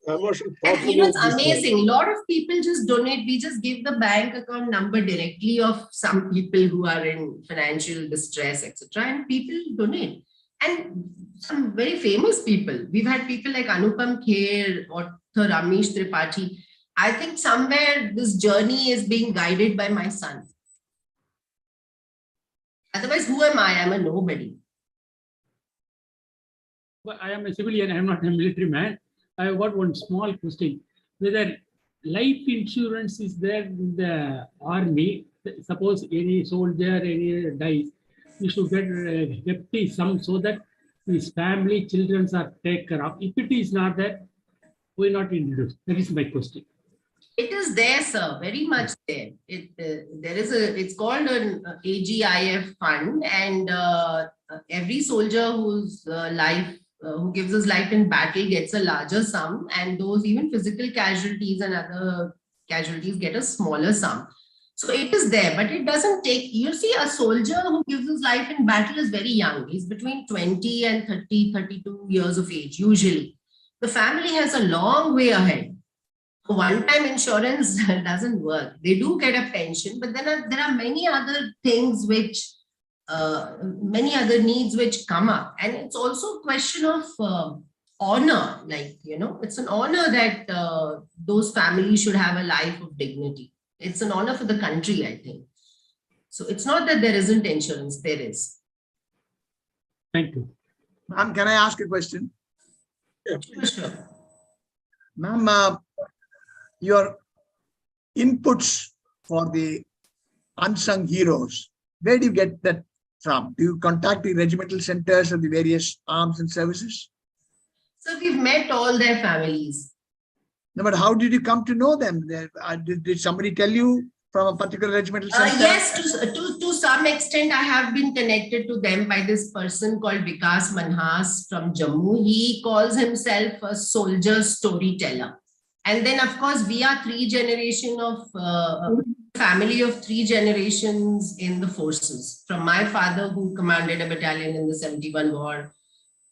It's amazing. A lot of people just donate. We just give the bank account number directly of some people who are in financial distress, etc. And people donate. And some very famous people. We've had people like Anupam Kher or Ramesh Tripathi. I think somewhere this journey is being guided by my son. Otherwise, who am I? I'm a nobody. But I am a civilian. I am not a military man. I have got one small question. Whether life insurance is there in the army, suppose any soldier, any dies, we should get a hefty sum so that his family, children are taken care of. If it is not there, why not introduce? That is my question. It is there, sir, very much there. It's called an AGIF fund, and every soldier who gives his life in battle gets a larger sum, and those even physical casualties and other casualties get a smaller sum. So it is there, but it doesn't take, you see, a soldier who gives his life in battle is very young. He's between 20 and 30, 32 years of age, usually. The family has a long way ahead. One-time insurance doesn't work. They do get a pension, but then there are many other things many other needs which come up. And it's also a question of honor. It's an honor that those families should have a life of dignity. It's an honor for the country, I think. So it's not that there isn't insurance, there is. Thank you. Ma'am, can I ask a question? Yeah, Sure. Ma'am, your inputs for the unsung heroes, where do you get that from? Do you contact the regimental centers of the various arms and services? So we've met all their families. No, but how did you come to know them? Did somebody tell you from a particular regimental center? Yes, to some extent, I have been connected to them by this person called Vikas Manhas from Jammu. He calls himself a soldier storyteller. And then, of course, we are family of 3 generations in the forces. From my father, who commanded a battalion in the 71 war,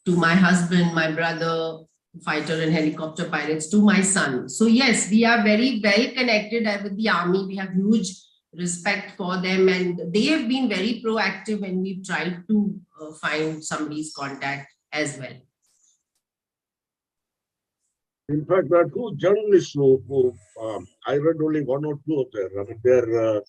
to my husband, my brother, fighter and helicopter pilots, to my son. So yes, we are very well connected with the army. We have huge respect for them, and they have been very proactive when we've tried to find somebody's contact as well. In fact, there are 2 journalists who I read only 1 or 2 of them. I mean, they're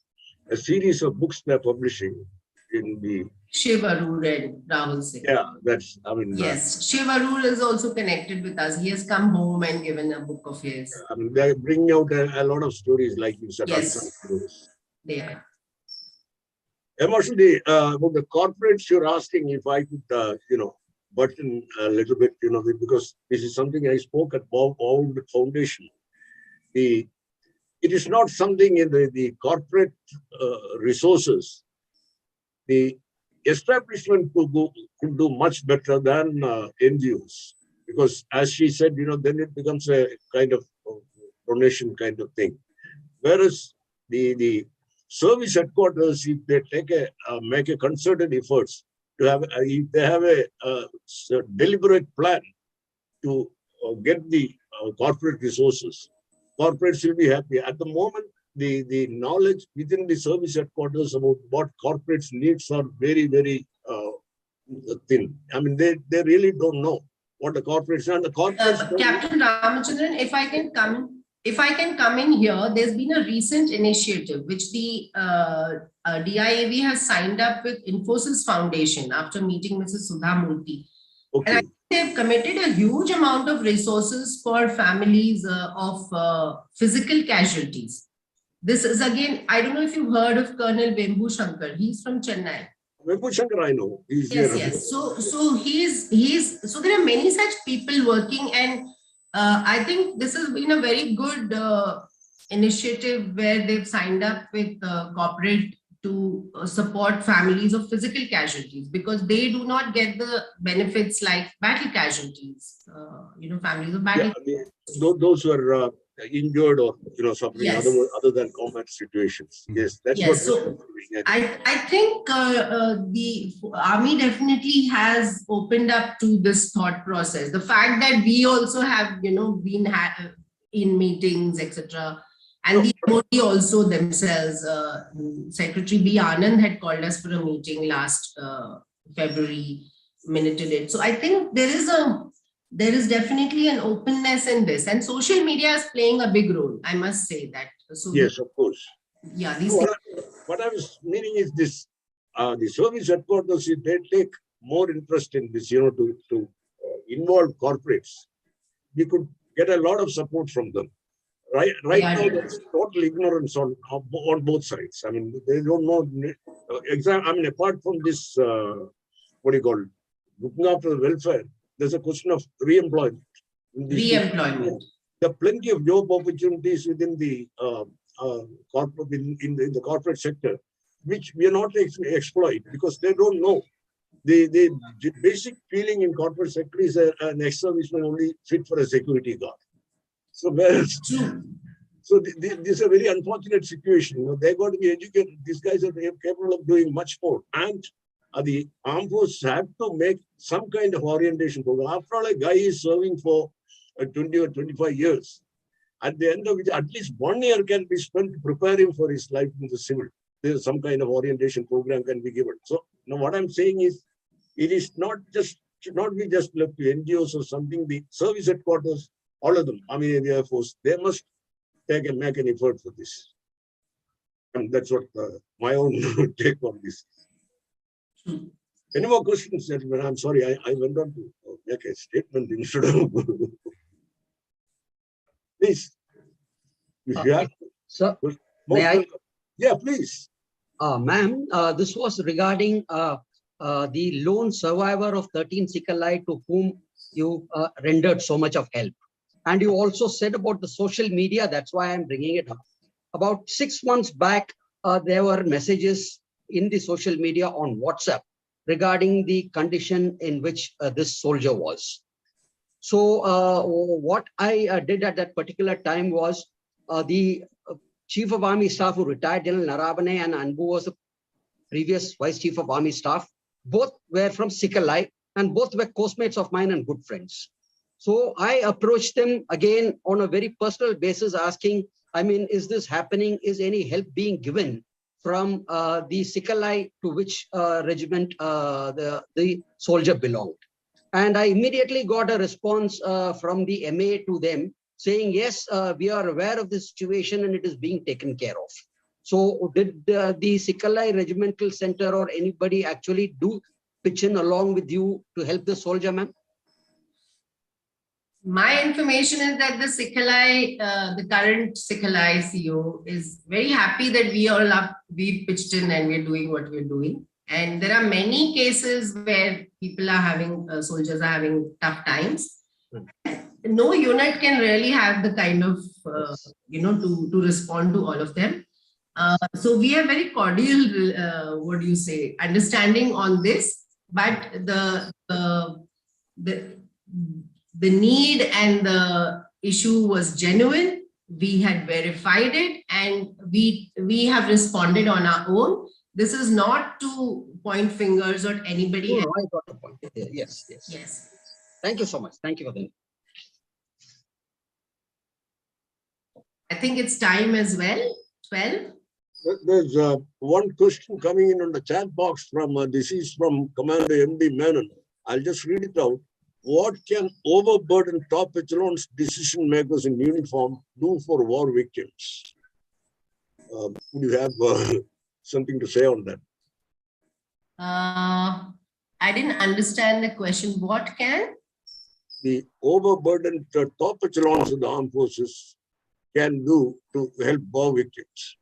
a series of books they're publishing in the Shiv Arur and Rahul Singh. Yeah, that's, I mean, yes, Shiv Arur is also connected with us. He has come home and given a book of his. I mean, they're bringing out a lot of stories, like you said. Yes, they are. Emotionally, about the corporates, you're asking if I could, button a little bit, because this is something I spoke at Bound Foundation. It is not something in the corporate resources. The establishment could do much better than NGOs, because as she said, then it becomes a kind of donation kind of thing. Whereas the service headquarters, if they make a concerted efforts to have, if they have a deliberate plan to get the corporate resources, corporates will be happy. At the moment, the knowledge within the service headquarters about what corporates needs are very, very thin. I mean, they really don't know what the corporates are. The corporates Captain Ramachandran, if I can come in here, there's been a recent initiative which the DIAV has signed up with Infosys Foundation after meeting Mrs. Sudha Murthy. Okay. And I think they've committed a huge amount of resources for families of physical casualties. This is again, I don't know if you've heard of Colonel Vembu Shankar. He's from Chennai. Vembu Shankar, I know. He's Yes, here. yes. So so there are many such people working, and I think this has been a very good initiative where they've signed up with corporate to support families of physical casualties, because they do not get the benefits like battle casualties. Families of battle. Yeah, those who are injured or suffering Yes. other than combat situations. Yes, that's Yes, what. so I think the army definitely has opened up to this thought process. The fact that we also have been in meetings, etc. And the MOD also themselves, Secretary B. Anand had called us for a meeting last February, minuted it. So I think there is definitely an openness in this, and social media is playing a big role. I must say that. So Yes, of course. Yeah. What I was meaning is this: the service headquarters, if they take more interest in this, to involve corporates, we could get a lot of support from them. Right now, there's total ignorance on both sides. I mean, they don't know. I mean, apart from this, what do you call it? Looking after the welfare, there's a question of re-employment. Re-employment. There are plenty of job opportunities within the corporate in the corporate sector, which we are not exploit because they don't know. The basic feeling in corporate sector is an ex-serviceman only fit for a security guard. So this is a very unfortunate situation. They got to be educated. These guys are capable of doing much more, and the armed forces have to make some kind of orientation program. After all, a guy is serving for 20 or 25 years. At the end of which, at least 1 year can be spent to prepare him for his life in the civil. There's some kind of orientation program can be given. So now what I'm saying is, it is not just should not be just left to NGOs or something. The service headquarters, all of them, Army and Air Force, they must make an effort for this. And that's what my own take on this. Any more questions, gentlemen? I'm sorry, I went on to make a statement instead of. Please. If you have. Sir, may I? Yeah, please. Ma'am, this was regarding the lone survivor of 13 Sikalai to whom you rendered so much of help. And you also said about the social media, that's why I'm bringing it up. About 6 months back, there were messages in the social media on WhatsApp regarding the condition in which this soldier was. So what I did at that particular time was the Chief of Army Staff who retired, General Narabane, and Anbu was the previous Vice Chief of Army Staff. Both were from Sikalai and both were coastmates of mine and good friends. So I approached them again on a very personal basis asking, I mean, is this happening? Is any help being given from the Sikalai to which regiment the soldier belonged? And I immediately got a response from the MA to them saying, yes, we are aware of the situation and it is being taken care of. So did the Sikalai Regimental Center or anybody actually do pitch in along with you to help the soldier, ma'am? My information is that the Sikalai, the current Sikalai CEO is very happy that we pitched in and we're doing what we're doing. And there are many cases where people are having, soldiers are having tough times. No unit can really have the kind of, to respond to all of them. So we have very cordial, understanding on this, but the need and the issue was genuine. We had verified it and we have responded on our own. This is not to point fingers at anybody. No, I got the point. Yes. Thank you so much. Thank you for that. I think it's time as well. 12. There's one question coming in on the chat box from this is from Commander MD Menon. I'll just read it out. What can overburdened top echelons decision makers in uniform do for war victims? Would you have something to say on that? I didn't understand the question. What can? The overburdened top echelons of the armed forces can do to help war victims.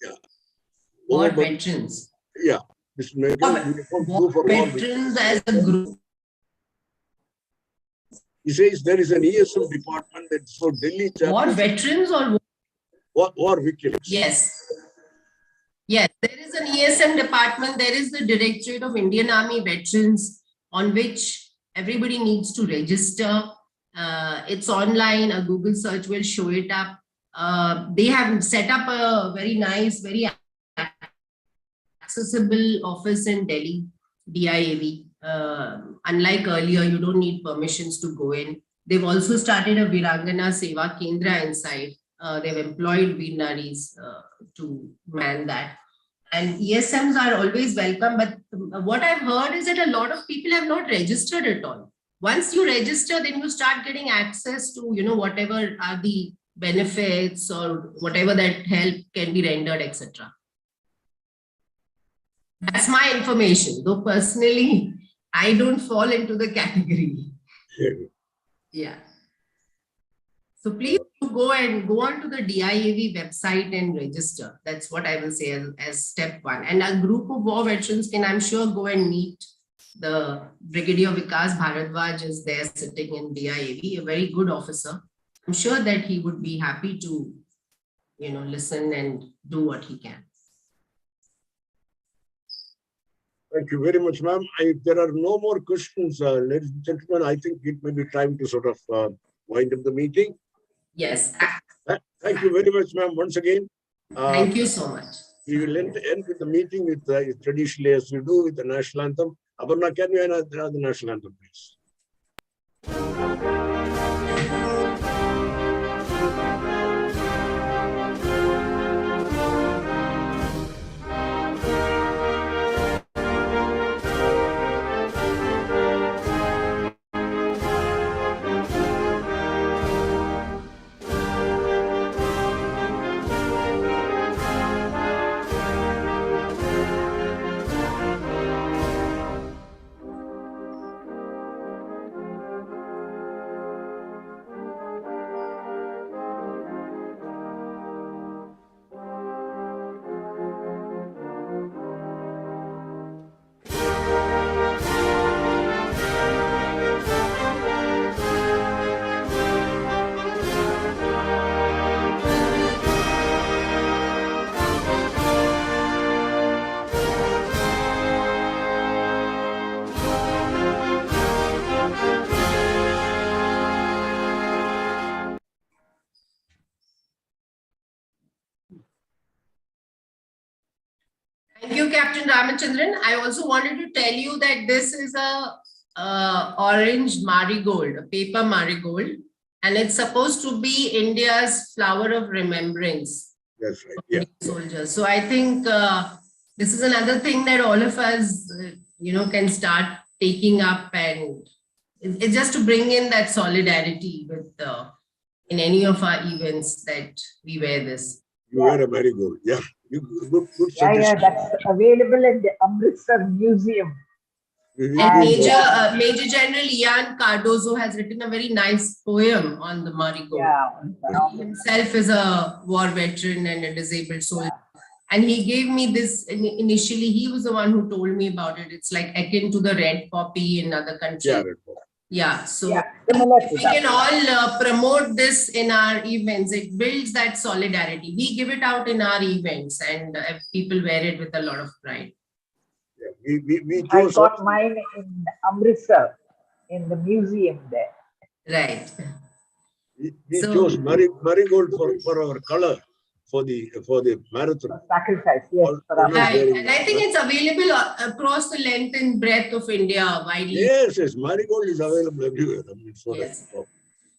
Yeah. War veterans. Yeah. Mr. Menon, war veterans as a group. He says there is an ESM department that's for Delhi. War veterans or war victims? Yes. Yes, there is an ESM department. There is the Directorate of Indian Army Veterans on which everybody needs to register. It's online. A Google search will show it up. They have set up a very nice, very accessible office in Delhi, DIAV. Unlike earlier, you don't need permissions to go in. They've also started a Virangana Seva Kendra inside. They've employed Veernaris to man that. And ESMs are always welcome. But what I've heard is that a lot of people have not registered at all. Once you register, then you start getting access to, whatever are the benefits or whatever that help can be rendered, etc. That's my information. Though personally, I don't fall into the category. Yeah. So please go on to the DIAV website and register. That's what I will say as step one. And a group of war veterans can, I'm sure, go and meet the Brigadier Vikas Bharadwaj is there sitting in DIAV, a very good officer. I'm sure that he would be happy to, listen and do what he can. Thank you very much, ma'am. If there are no more questions, ladies and gentlemen, I think it may be time to sort of wind up the meeting. Yes. Thank you very much, ma'am, once again. Thank you so much. We will end with the meeting with traditionally as we do with the national anthem. Aparna, can you have the national anthem, please? Captain Ramachandran. I also wanted to tell you that this is a orange marigold, a paper marigold, and it's supposed to be India's flower of remembrance. That's right. Yeah. Soldiers. So I think this is another thing that all of us, can start taking up, and it's just to bring in that solidarity with in any of our events that we wear this. You wear a marigold. Yeah. Good Yeah, suggestion. that's available in the Amritsar Museum. And Major General Ian Cardozo has written a very nice poem on the marigold. Yeah, he himself is a war veteran and a disabled soldier. And he gave me this initially. He was the one who told me about it. It's like akin to the red poppy in other countries. Yeah, red poppy. Yeah, so if we can all promote this in our events. It builds that solidarity. We give it out in our events, and people wear it with a lot of pride. Yeah, we I chose got mine in Amritsar, in the museum there. Right. we chose marigold for our color for the marathon. Sacrifice, yes. Right. And I think it's available across the length and breadth of India widely. Yes, marigold is available everywhere. I mean, Yes.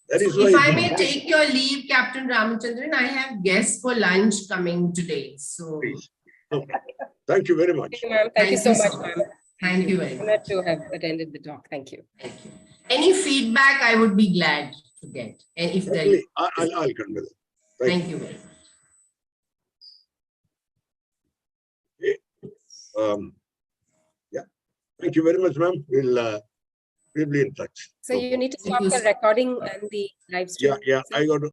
That is So why if I may take your leave, Captain Ramachandran, I have guests for lunch coming today. So okay. Thank you very much. Thank you so much, ma'am. Thank you very much. Honored to have attended the talk. Thank you. Thank you. Any feedback I would be glad to get. And if there is, I'll convey that. Thank you very much. Yeah. Thank you very much, ma'am. We'll be in touch. So you need to stop the recording and the live stream. Yeah. I got to